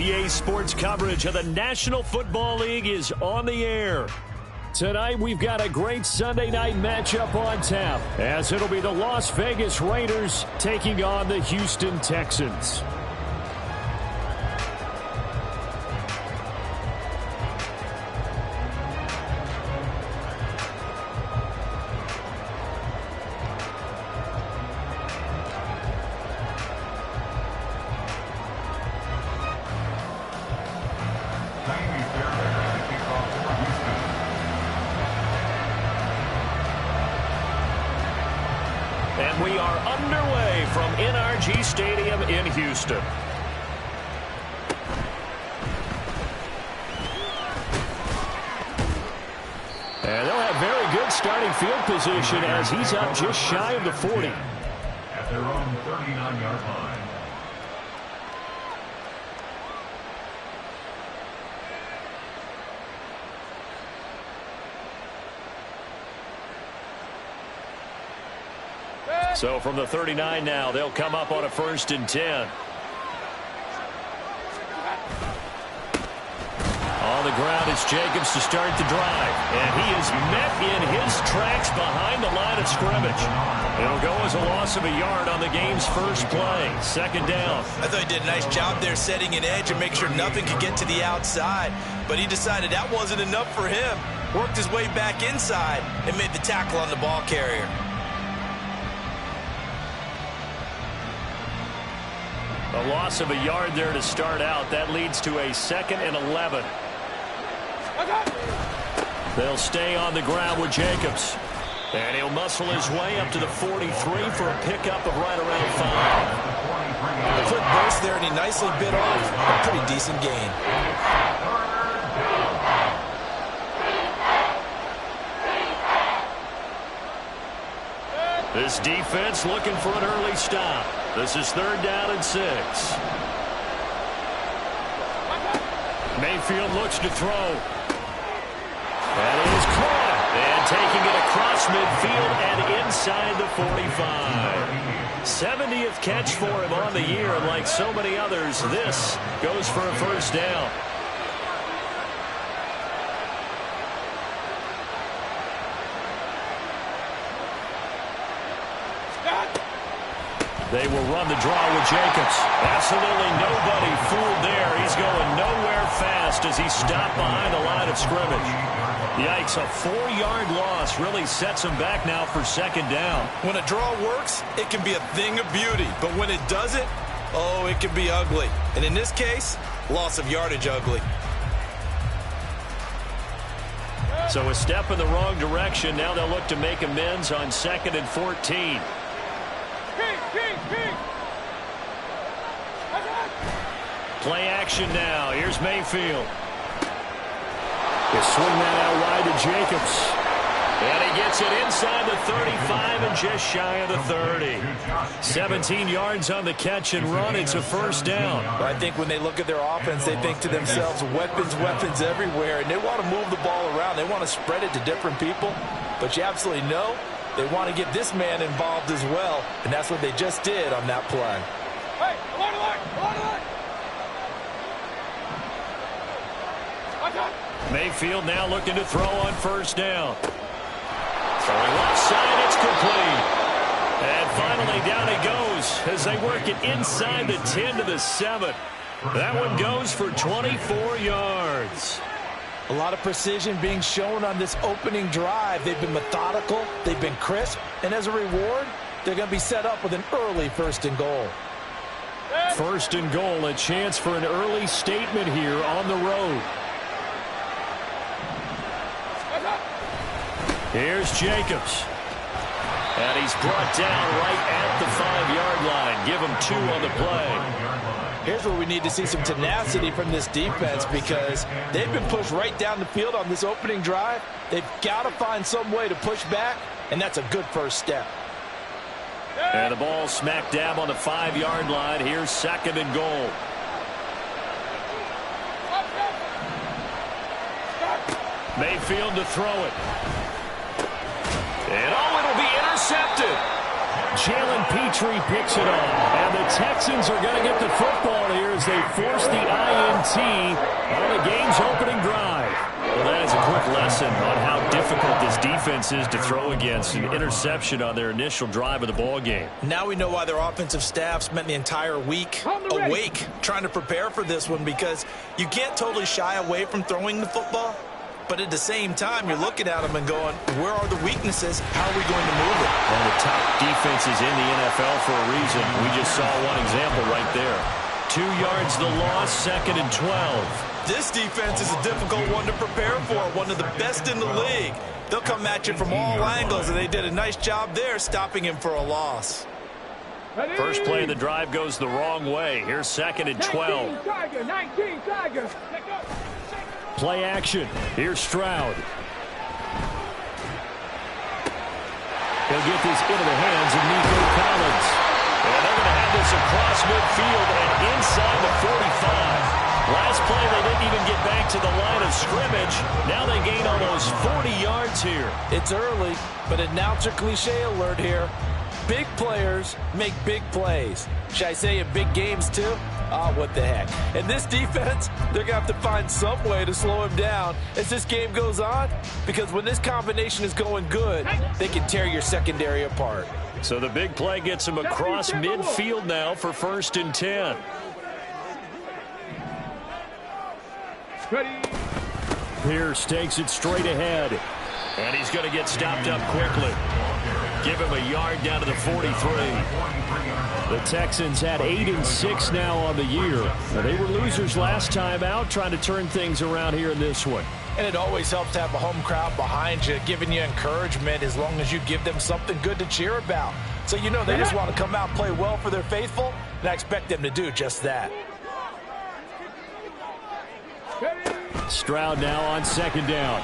EA Sports coverage of the National Football League is on the air. Tonight, we've got a great Sunday night matchup on tap, as it'll be the Las Vegas Raiders taking on the Houston Texans. And we are underway from NRG Stadium in Houston. And they'll have very good starting field position as he's up just shy of the 40. At their own 39-yard line. So from the 39 now, they'll come up on a 1st and 10. On the ground, it's Jacobs to start the drive. And he is met in his tracks behind the line of scrimmage. It'll go as a loss of a yard on the game's first play. 2nd down. I thought he did a nice job there setting an edge and make sure nothing could get to the outside. But he decided that wasn't enough for him. Worked his way back inside and made the tackle on the ball carrier. A loss of a yard there to start out. That leads to a 2nd and 11. They'll stay on the ground with Jacobs. And he'll muscle his way up to the 43 for a pickup of right around 5. A quick burst there, and he nicely bit off a pretty decent gain. This defense looking for an early stop. This is 3rd down and 6. Mayfield looks to throw. That is caught. And taking it across midfield and inside the 45. 70th catch for him on the year, and like so many others, this goes for a 1st down. They will run the draw with Jacobs. Absolutely nobody fooled there. He's going nowhere fast as he stopped behind the line of scrimmage. Yikes, a 4-yard loss really sets him back now for 2nd down. When a draw works, it can be a thing of beauty. But when it doesn't, oh, it can be ugly. And in this case, loss of yardage ugly. So a step in the wrong direction. Now they'll look to make amends on 2nd and 14. Play action now. Here's Mayfield. He'll swing that out wide to Jacobs. And he gets it inside the 35 and just shy of the 30. 17 yards on the catch and run. It's a 1st down. I think when they look at their offense, they think to themselves, weapons, weapons everywhere. And they want to move the ball around. They want to spread it to different people. But you absolutely know they want to get this man involved as well. And that's what they just did on that play. Hey, along the line, along the line. Mayfield now looking to throw on 1st down. Throwing left side, it's complete. And finally down he goes as they work it inside the 10 to the 7. That one goes for 24 yards. A lot of precision being shown on this opening drive. They've been methodical, they've been crisp, and as a reward, they're going to be set up with an early 1st and goal. 1st and goal, a chance for an early statement here on the road. Here's Jacobs. And he's brought down right at the 5-yard line. Give him 2 on the play. Here's where we need to see some tenacity from this defense because they've been pushed right down the field on this opening drive. They've got to find some way to push back, and that's a good 1st step. And the ball smack dab on the 5-yard line. Here's 2nd and goal. Mayfield to throw it. And oh, it'll be intercepted. Jalen Petrie picks it up. And the Texans are going to get the football here as they force the INT on the game's opening drive. Well, that is a quick lesson on how difficult this defense is to throw against. An interception on their initial drive of the ball game. Now we know why their offensive staff spent the entire week awake trying to prepare for this one, because you can't totally shy away from throwing the football. But at the same time, you're looking at them and going, where are the weaknesses? How are we going to move it? One of the top defenses in the NFL for a reason. We just saw one example right there. 2 yards the loss, 2nd and 12. This defense is a difficult one to prepare for, one of the best in the league. They'll come at you from all angles, and they did a nice job there stopping him for a loss. First play of the drive goes the wrong way. Here's 2nd and 12. 19 Tigers. Play action. Here's Stroud. He'll get this into the hands of Nico Collins. And they're going to have this across midfield and inside the 45. Last play, they didn't even get back to the line of scrimmage. Now they gain almost 40 yards here. It's early, but announcer cliche alert here. Big players make big plays. Should I say in big games too? What the heck. And this defense, they're going to have to find some way to slow him down as this game goes on, because when this combination is going good, they can tear your secondary apart. So the big play gets him across midfield now for 1st and 10. Ready. Pierce takes it straight ahead. And he's going to get stopped up quickly. Give him a yard down to the 43. The Texans had 8-6 now on the year. Now, they were losers last time out, trying to turn things around here in this one. And it always helps to have a home crowd behind you, giving you encouragement as long as you give them something good to cheer about. So you know they just want to come out and play well for their faithful, and I expect them to do just that. Stroud now on 2nd down.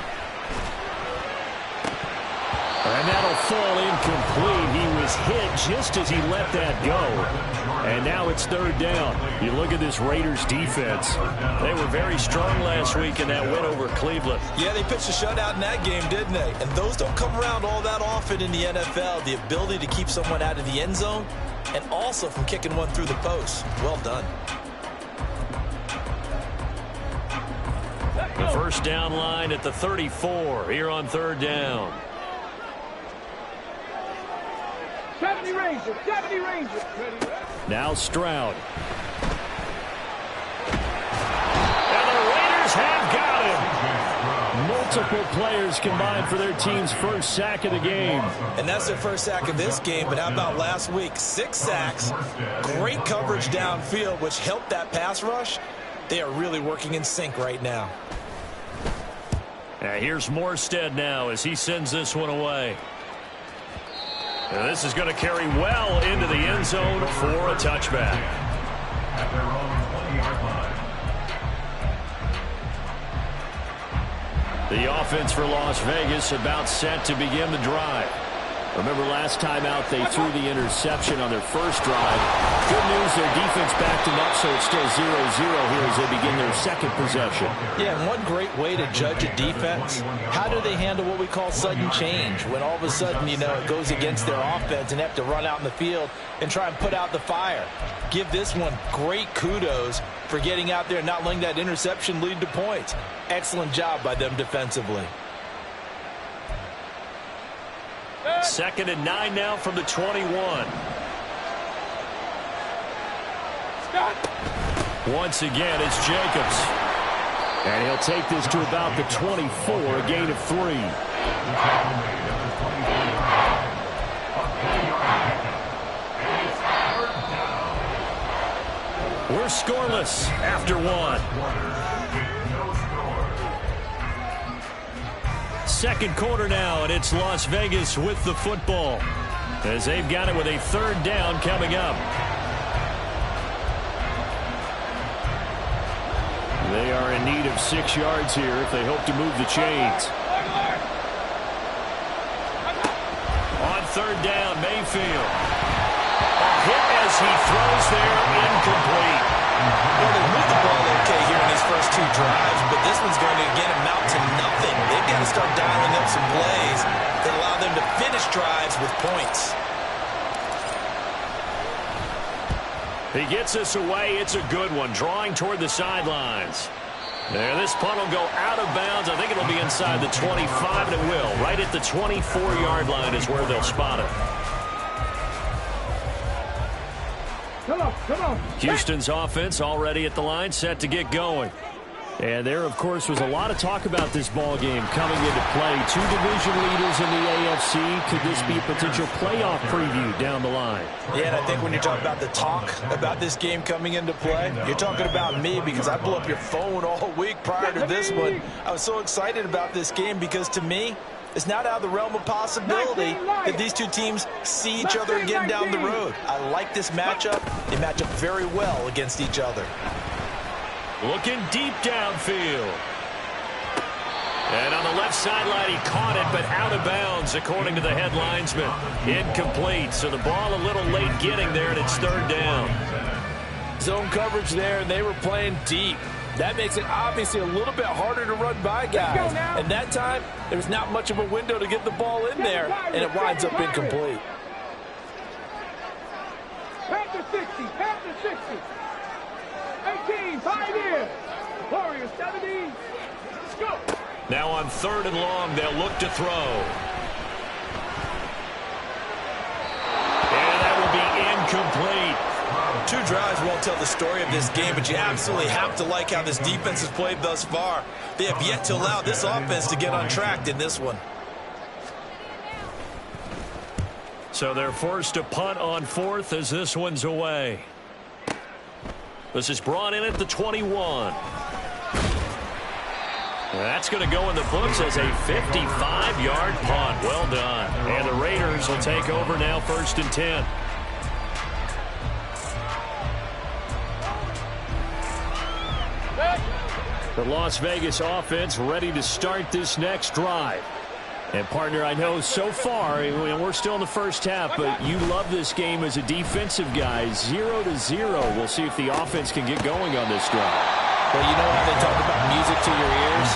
And that'll fall incomplete. He was hit just as he let that go. And now it's 3rd down. You look at this Raiders defense. They were very strong last week in that win over Cleveland. Yeah, they pitched a shutout in that game, didn't they? And those don't come around all that often in the NFL. The ability to keep someone out of the end zone and also from kicking one through the post. Well done. The first down line at the 34 here on 3rd down. 70 Rangers. 70 Rangers. Now Stroud. And the Raiders have got him. Multiple players combined for their team's first sack of the game. And that's their first sack of this game, but how about last week? 6 sacks. Great coverage downfield, which helped that pass rush. They are really working in sync right now. Here's Morstead now as he sends this one away. And this is going to carry well into the end zone for a touchback. At their own 20-yard line. The offense for Las Vegas about set to begin the drive. Remember last time out they threw the interception on their first drive. Good news, their defense backed them up, so it's still 0-0 here as they begin their second possession. Yeah, and one great way to judge a defense, how do they handle what we call sudden change? When all of a sudden, you know, it goes against their offense and they have to run out in the field and try and put out the fire. Give this one great kudos for getting out there and not letting that interception lead to points. Excellent job by them defensively. 2nd and 9 now from the 21. Once again, it's Jacobs. And he'll take this to about the 24, a gain of 3. We're scoreless after 1. Second quarter now, and it's Las Vegas with the football as they've got it with a 3rd down coming up. They are in need of 6 yards here if they hope to move the chains. On 3rd down, Mayfield. A hit as he throws there, incomplete. Well, they moved the ball okay here in these first 2 drives, but this one's going to again amount to nothing. They've got to start dialing up some plays that allow them to finish drives with points. He gets this away. It's a good one, drawing toward the sidelines. There, this punt will go out of bounds. I think it'll be inside the 25, and it will. Right at the 24-yard line is where they'll spot it. Come on. Houston's offense already at the line, set to get going. And there, of course, was a lot of talk about this ball game coming into play. Two division leaders in the AFC. Could this be a potential playoff preview down the line? Yeah, and I think when you're talking about the talk about this game coming into play, you're talking about me because I blew up your phone all week prior to this one. I was so excited about this game because, to me, it's not out of the realm of possibility that these two teams see each other again down the road. I like this matchup. They match up very well against each other. Looking deep downfield. And on the left sideline, he caught it, but out of bounds, according to the head linesman. Incomplete, so the ball a little late getting there, and it's third down. Zone coverage there, and they were playing deep. That makes it obviously a little bit harder to run by guys. And that time, there's not much of a window to get the ball in there, and it winds up incomplete. Panther 60, Panther 60. 18, pioneer. Warriors 70. Go. Now on third and long, they'll look to throw. And that will be incomplete. Two drives won't tell the story of this game, but you absolutely have to like how this defense has played thus far. They have yet to allow this offense to get untracked in this one. So they're forced to punt on fourth as this one's away. This is brought in at the 21. That's going to go in the books as a 55-yard punt. Well done. And the Raiders will take over now, 1st and 10. The Las Vegas offense ready to start this next drive. And, partner, I know so far, we're still in the first half, but you love this game as a defensive guy. 0-0. We'll see if the offense can get going on this drive. Well, you know how they talk about music to your ears?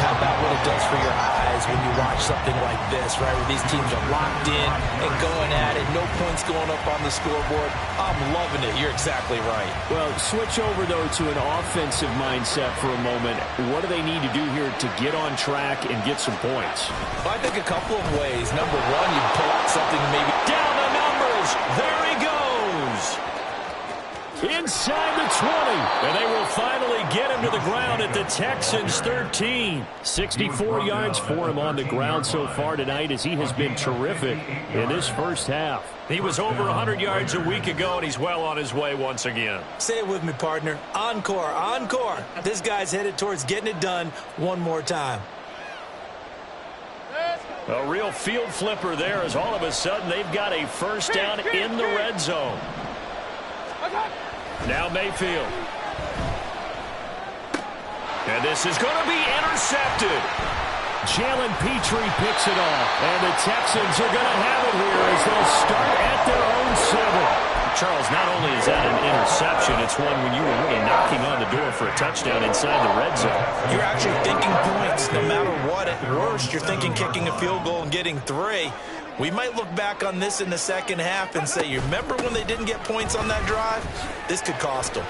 How about what it does for your eyes when you watch something like this, right? Where these teams are locked in and going at it. No points going up on the scoreboard. I'm loving it. You're exactly right. Well, switch over, though, to an offensive mindset for a moment. What do they need to do here to get on track and get some points? Well, I think a couple of ways. Number one, you pull out something maybe. Down the numbers. There he goes. Inside the 20. And they will finally get him to the ground at the Texans 13. 64 yards for him on the ground so far tonight as he has been terrific in this first half. He was over 100 yards a week ago, and he's well on his way once again. Say it with me, partner. Encore, encore. This guy's headed towards getting it done one more time. A real field flipper there as all of a sudden they've got a first down in the red zone. Now Mayfield. And this is going to be intercepted. Jalen Petrie picks it off. And the Texans are going to have it here as they'll start at their own 7. Charles, not only is that an interception, it's one when you were really knocking on the door for a touchdown inside the red zone. You're actually thinking points no matter what. At worst, you're thinking kicking a field goal and getting 3. We might look back on this in the second half and say, you remember when they didn't get points on that drive? This could cost them.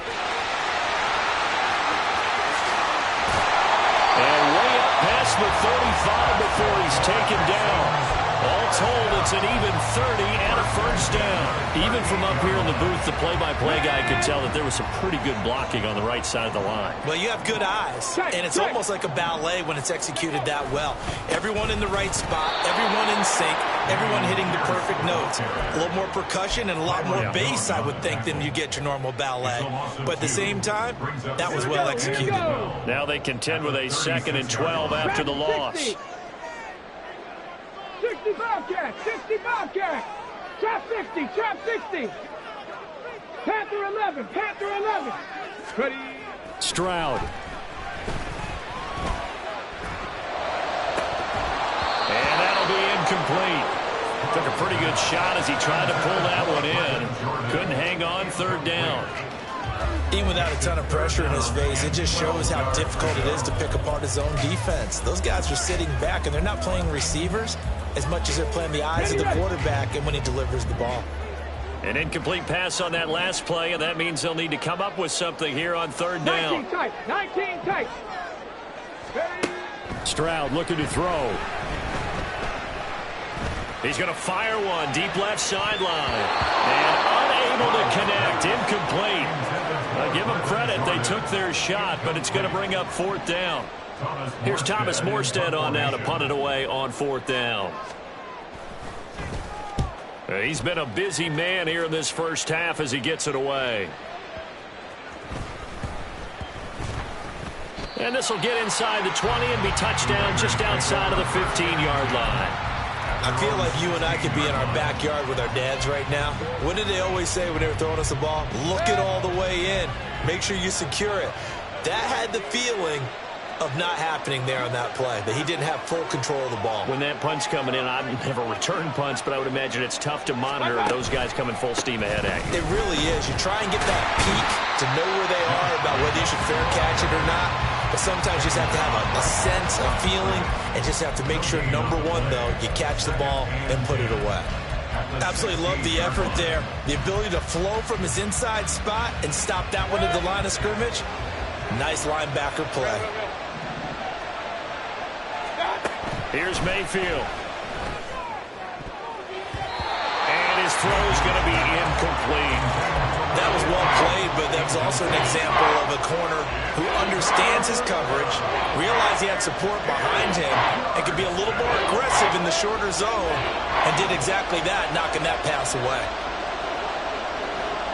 And way up past the 35 before he's taken down. All told, it's an even 30 and a first down. Even from up here in the booth, the play-by-play guy could tell that there was some pretty good blocking on the right side of the line. Well, you have good eyes, and it's almost like a ballet when it's executed that well. Everyone in the right spot, everyone in sync, everyone hitting the perfect notes. A little more percussion and a lot more bass, I would think, than you get your normal ballet. But at the same time, that was well executed. Now they contend with a 2nd and 12 after the loss. 60 Bobcats, 60 Bobcats. Trap 60, trap 60. Panther 11, Panther 11. Ready. Stroud. And that'll be incomplete. Took a pretty good shot as he tried to pull that one in. Couldn't hang on, 3rd down. Even without a ton of pressure in his face, it just shows how difficult it is to pick apart his own defense. Those guys are sitting back, and they're not playing receivers as much as they're playing the eyes of the quarterback and when he delivers the ball. An incomplete pass on that last play, and that means they'll need to come up with something here on third down. 19 tight. 19 tight. Stroud looking to throw. He's going to fire one deep left sideline. And unable to connect. Incomplete. Give them credit. They took their shot, but it's going to bring up fourth down. Here's Thomas Morstead on now to punt it away on fourth down. He's been a busy man here in this first half as he gets it away. And this will get inside the 20 and be touchdown just outside of the 15-yard line. I feel like you and I could be in our backyard with our dads right now. What did they always say when they were throwing us the ball? Look it all the way in. Make sure you secure it. That had the feeling of not happening there on that play, that he didn't have full control of the ball. When that punt's coming in, I've never returned punts, but I would imagine it's tough to monitor those guys coming full steam ahead at you. It really is. You try and get that peek to know where they are about whether you should fair catch it or not, but sometimes you just have to have a sense, a feeling, and just have to make sure, number one, though, you catch the ball and put it away. Absolutely love the effort there. The ability to flow from his inside spot and stop that one at the line of scrimmage. Nice linebacker play. Here's Mayfield. And his throw's going to be incomplete. That was well played, but that's also an example of a corner who understands his coverage, realized he had support behind him, and could be a little more aggressive in the shorter zone, and did exactly that, knocking that pass away.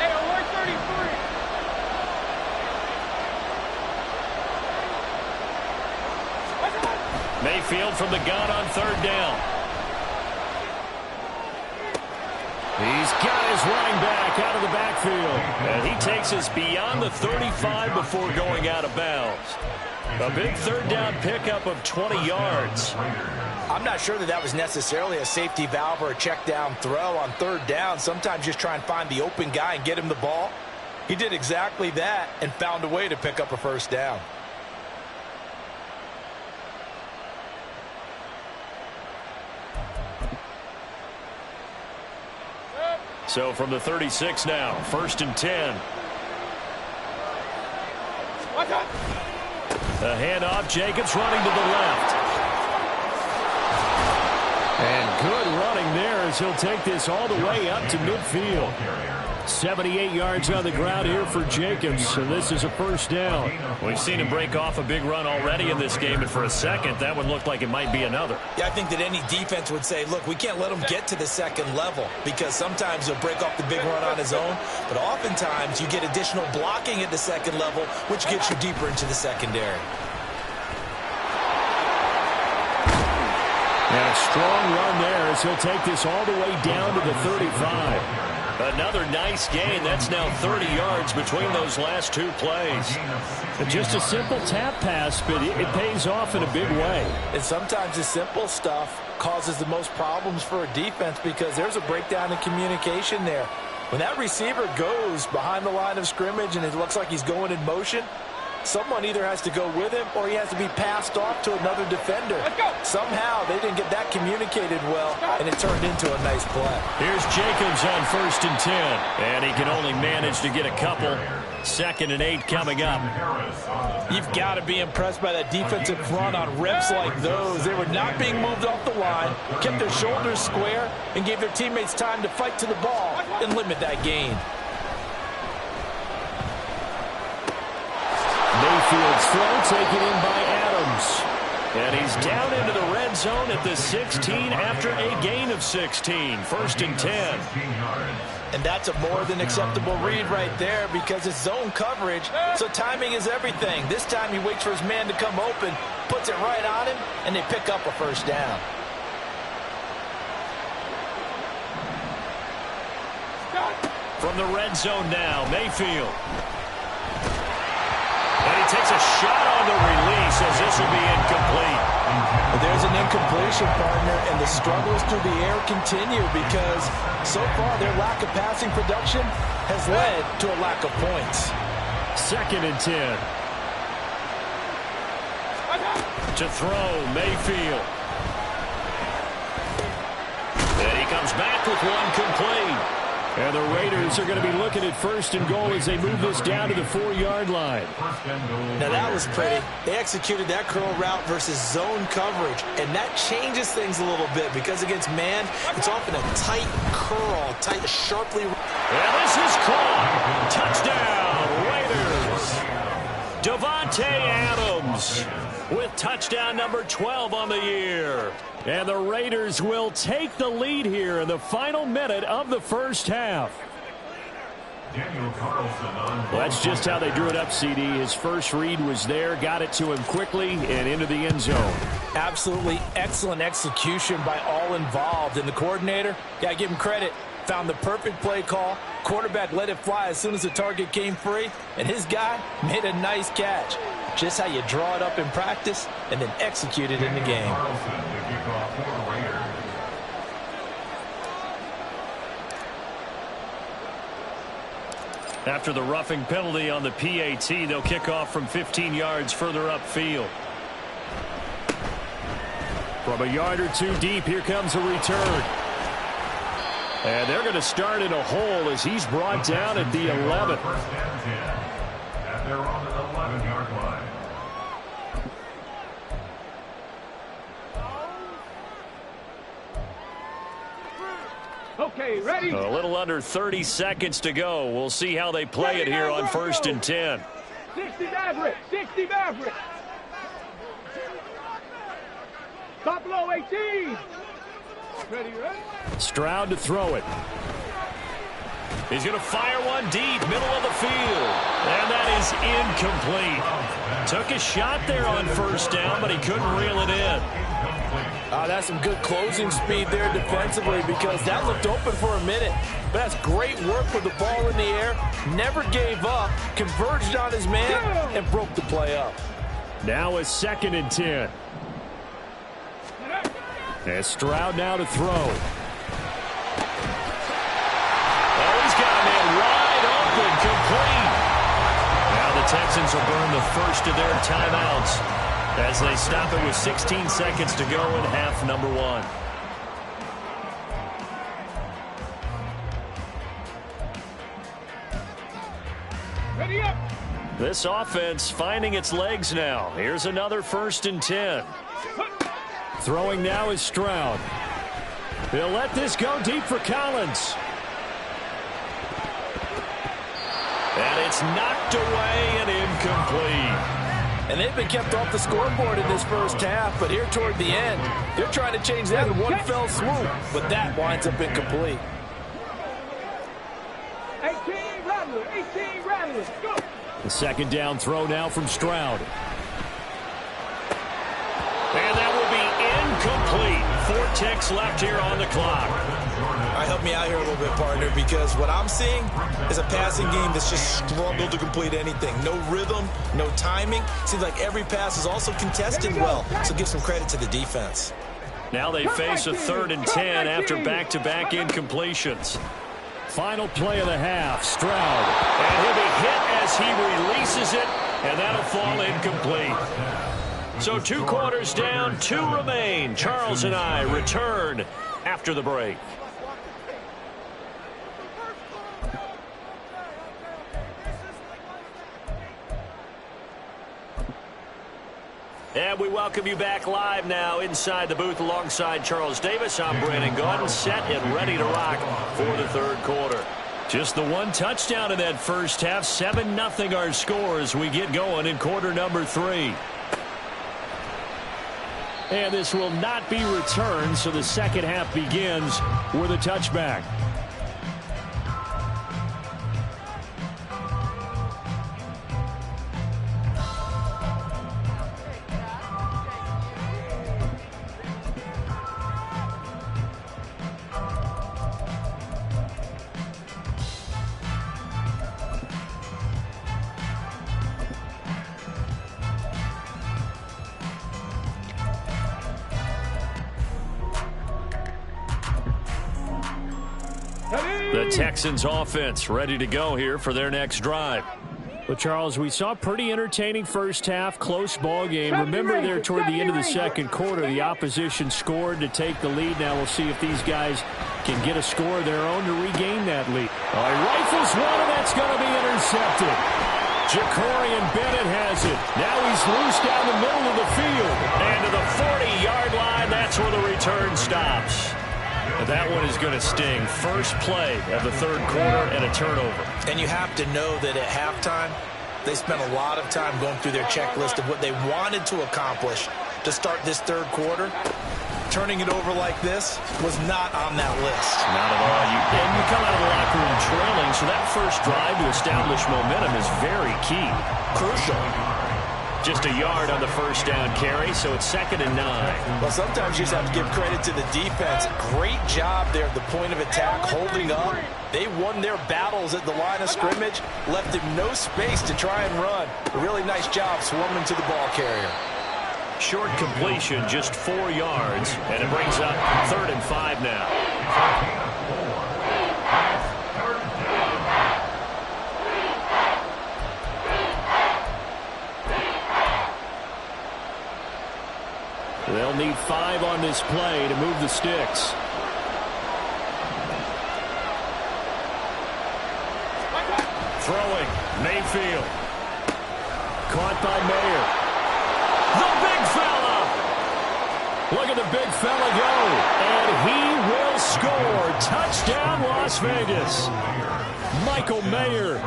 Hey, 133. Mayfield from the gun on third down. He's got his running back out of the backfield. And he takes us beyond the 35 before going out of bounds. A big third down pickup of 20 yards. I'm not sure that was necessarily a safety valve or a check down throw on third down. Sometimes just try and find the open guy and get him the ball. He did exactly that and found a way to pick up a first down. So from the 36 now, 1st and 10. A handoff, Jacobs running to the left. And good running there as he'll take this all the way up to midfield. 78 yards on the ground here for Jacobs, so this is a first down. We've seen him break off a big run already in this game, and for a second, that one looked like it might be another. Yeah, I think that any defense would say, look, we can't let him get to the second level, because sometimes he'll break off the big run on his own, but oftentimes you get additional blocking at the second level, which gets you deeper into the secondary. And a strong run there as he'll take this all the way down to the 35. Another nice gain. That's now 30 yards between those last two plays. Just a simple tap pass, but it pays off in a big way. And sometimes the simple stuff causes the most problems for a defense because there's a breakdown in communication there. When that receiver goes behind the line of scrimmage and it looks like he's going in motion, someone either has to go with him or he has to be passed off to another defender. Somehow they didn't get that communicated well, and it turned into a nice play. Here's Jacobs on 1st and 10, and he can only manage to get a couple. 2nd and 8 coming up. You've got to be impressed by that defensive front on reps like those. They were not being moved off the line, kept their shoulders square, and gave their teammates time to fight to the ball and limit that gain. Mayfield's throw taken in by Adams. And he's down into the red zone at the 16 after a gain of 16. 1st and 10. And that's a more than acceptable read right there because it's zone coverage, so timing is everything. This time he waits for his man to come open, puts it right on him, and they pick up a first down. From the red zone now, Mayfield. And he takes a shot on the release as this will be incomplete. But there's an incompletion, partner, and the struggles through the air continue because so far their lack of passing production has led to a lack of points. 2nd and 10. To throw, Mayfield. And he comes back with one complete. And the Raiders are going to be looking at 1st and goal as they move this down to the 4-yard line. Now that was pretty. They executed that curl route versus zone coverage, and that changes things a little bit because against man, it's often a tight curl, tight, sharply. And this is caught. Touchdown, Raiders. Davante Adams with touchdown number 12 on the year. And the Raiders will take the lead here in the final minute of the first half. Well, that's just how they drew it up, CD. His first read was there, got it to him quickly, and into the end zone. Absolutely excellent execution by all involved. And the coordinator, got to give him credit, found the perfect play call. Quarterback let it fly as soon as the target came free, and his guy made a nice catch. Just how you draw it up in practice and then execute it in the game. After the roughing penalty on the PAT, they'll kick off from 15 yards further upfield. From a yard or two deep, here comes a return. And they're going to start in a hole as he's brought down at the 11. And they're on the 11-yard line. Okay, ready? A little under 30 seconds to go. We'll see how they play it here on 1st and 10. 60 Maverick, 60 Maverick. Top low 18. Ready? Stroud to throw it. He's going to fire one deep, middle of the field. And that is incomplete. Took a shot there on 1st down, but he couldn't reel it in. That's some good closing speed there defensively because that looked open for a minute. But that's great work with the ball in the air. Never gave up, converged on his man, and broke the play up. Now a 2nd and 10. And Stroud now to throw. Oh, he's got a man wide open, complete. Now the Texans will burn the first of their timeouts as they stop it with 16 seconds to go in half number 1. Ready up. This offense finding its legs now. Here's another 1st and 10. Throwing now is Stroud. He'll let this go deep for Collins. And it's knocked away and incomplete. And they've been kept off the scoreboard in this first half, but here toward the end, they're trying to change that in one fell swoop, but that winds up incomplete. 18 Rattler, 18 Rattler, go! The 2nd down throw now from Stroud. And that will be incomplete. 4 ticks left here on the clock. All right, help me out here a little bit, partner, because what I'm seeing is a passing game that's just struggled to complete anything. No rhythm, no timing. Seems like every pass is also contested well, so give some credit to the defense. Now they face a 3rd and 10 after back-to-back incompletions. Final play of the half, Stroud. And he'll be hit as he releases it, and that'll fall incomplete. So 2 quarters down, 2 remain. Charles and I return after the break. And we welcome you back live now inside the booth alongside Charles Davis. I'm Brandon Gaudin, set and ready to rock for the 3rd quarter. Just the 1 touchdown in that first half. 7-0 our score as we get going in quarter number 3. And this will not be returned, so the 2nd half begins with a touchback. The Texans offense ready to go here for their next drive. Well, Charles, we saw a pretty entertaining first half, close ball game. Remember there toward the end of the second quarter, the opposition scored to take the lead. Now we'll see if these guys can get a score of their own to regain that lead. Oh, he rifles one, and that's going to be intercepted. Jacorian Bennett has it. Now he's loose down the middle of the field. And to the 40-yard line, that's where the return stops. And that one is going to sting. First play of the third quarter and a turnover. And you have to know that at halftime, they spent a lot of time going through their checklist of what they wanted to accomplish to start this third quarter. Turning it over like this was not on that list. Not at all. And you come out of the locker room trailing, so that first drive to establish momentum is very key. Crucial. Just a yard on the first down carry, so it's 2nd and 9. Well, sometimes you just have to give credit to the defense. Great job there at the point of attack, holding up. They won their battles at the line of scrimmage, left him no space to try and run. A really nice job swarming to the ball carrier. Short completion, just 4 yards, and it brings up 3rd and 5 now. They'll need 5 on this play to move the sticks. Throwing, Mayfield. Caught by Mayer. The big fella! Look at the big fella go. And he will score. Touchdown, Las Vegas. Michael Mayer,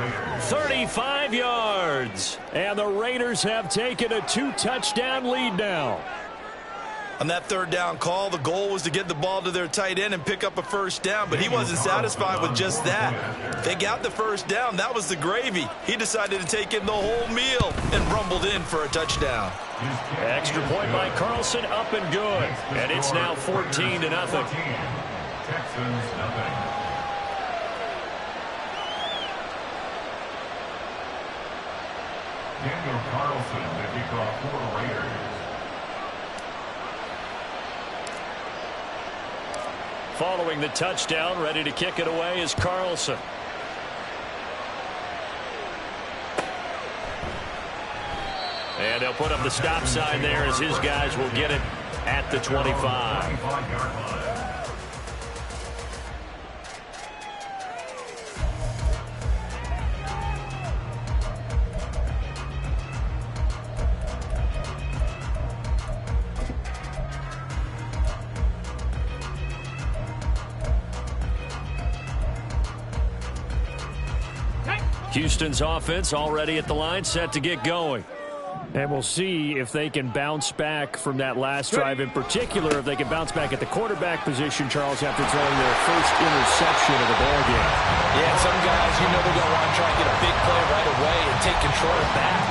35 yards. And the Raiders have taken a 2-touchdown lead now. On that third down call, the goal was to get the ball to their tight end and pick up a first down, but he wasn't satisfied with just that. They got the first down. That was the gravy. He decided to take in the whole meal and rumbled in for a touchdown. Extra point by Carlson, up and good. And it's now 14-0. Texans nothing. Daniel Carlson, the kickoff for the Raiders. Following the touchdown, ready to kick it away is Carlson. And they'll put up the stop sign there as his guys will get it at the 25. Houston's offense already at the line, set to get going. And we'll see if they can bounce back from that last drive, in particular if they can bounce back at the quarterback position, Charles, after throwing their first interception of the ballgame. Yeah, some guys, you know they're going to want to try and get a big play right away and take control back.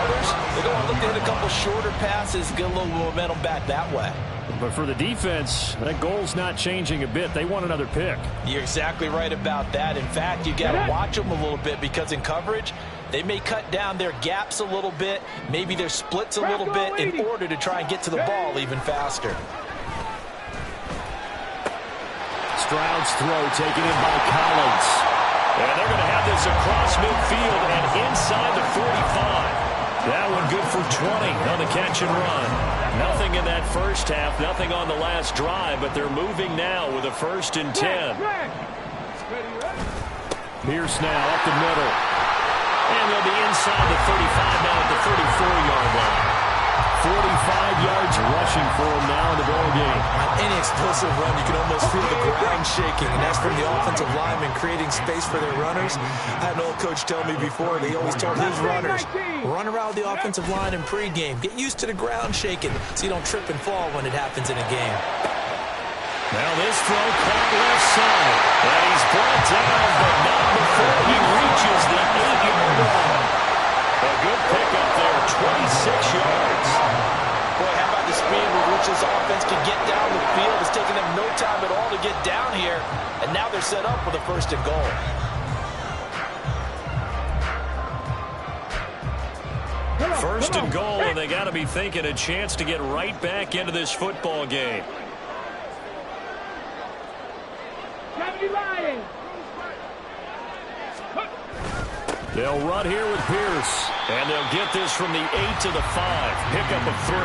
Others, they're going to look to hit a couple shorter passes, get a little momentum back that way. But for the defense, that goal's not changing a bit. They want another pick. You're exactly right about that. In fact, you got to watch them a little bit because in coverage, they may cut down their gaps a little bit, maybe their splits a little bit in order to try and get to the ball even faster. Stroud's throw taken in by Collins. And they're going to have this across midfield and inside the 45. That one good for 20 on the catch and run. Nothing in that first half, nothing on the last drive, but they're moving now with a 1st and 10. Pierce now up the middle. And they'll be inside the 35 now at the 34-yard line. 45 yards rushing for him now in the ball game. On any explosive run, you can almost feel the ground shaking, and that's from the offensive linemen creating space for their runners. I had an old coach tell me before, they always told his runners, run around the offensive line in pregame. Get used to the ground shaking so you don't trip and fall when it happens in a game. Now this throw caught left side. And he's brought down, but not before he reaches the 8-yard line. A good pickup there, 26 yards. Boy, how about the speed with which this offense can get down the field? It's taken them no time at all to get down here. And now they're set up with a 1st and goal. First and goal, and they got to be thinking a chance to get right back into this football game. They'll run here with Pierce. And they'll get this from the 8 to the 5. Pickup of 3.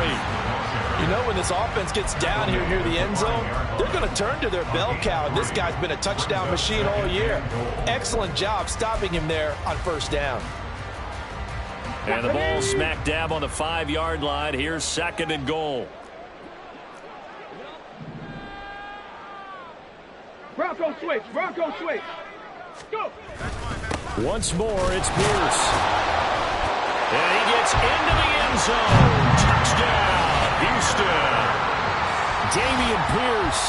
You know, when this offense gets down here near the end zone, they're going to turn to their bell cow, and this guy's been a touchdown machine all year. Excellent job stopping him there on first down. And the ball smack dab on the 5-yard line. Here's 2nd and goal. Bronco switch. Bronco switch. Go. Once more, it's Pierce. And he gets into the end zone. Touchdown, Houston. Dameon Pierce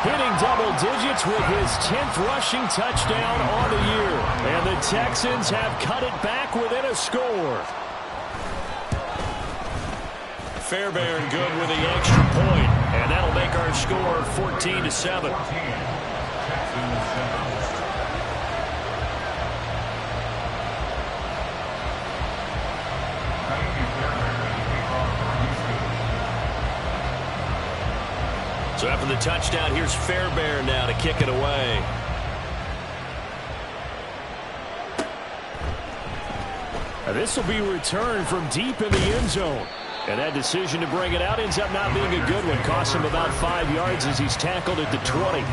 hitting double digits with his 10th rushing touchdown on the year. And the Texans have cut it back within a score. Fairbairn good with the extra point. And that'll make our score 14-7. So after the touchdown, here's Fairbairn now to kick it away. Now this will be returned from deep in the end zone. And that decision to bring it out ends up not being a good one. Cost him about 5 yards as he's tackled at the 20.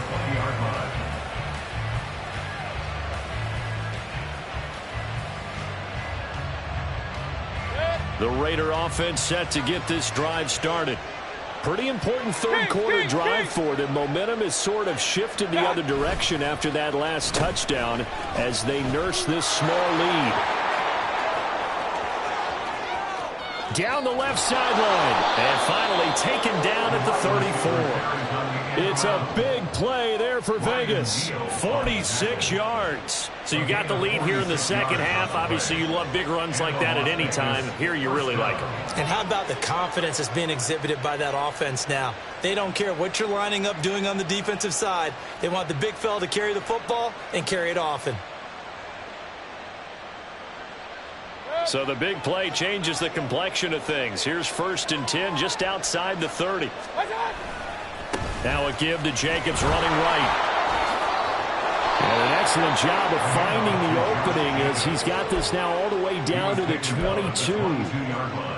The Raider offense set to get this drive started. Pretty important third-quarter drive for them. Momentum has sort of shifted the other direction after that last touchdown as they nurse this small lead. Down the left sideline. And finally taken down at the 34. It's a big play there for Vegas. 46 yards. So you got the lead here in the second half. Obviously, you love big runs like that at any time. Here you really like them. And how about the confidence that's being exhibited by that offense now? They don't care what you're lining up doing on the defensive side. They want the big fella to carry the football and carry it often. So the big play changes the complexion of things. Here's 1st and 10 just outside the 30. Now a give to Jacobs running right. And an excellent job of finding the opening as he's got this now all the way down to the 22.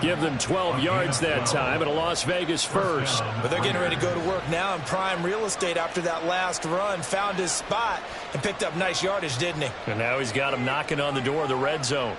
Give them 12 yards that time, and a Las Vegas first. But they're getting ready to go to work now in prime real estate after that last run. Found his spot and picked up nice yardage, didn't he? And now he's got him knocking on the door of the red zone.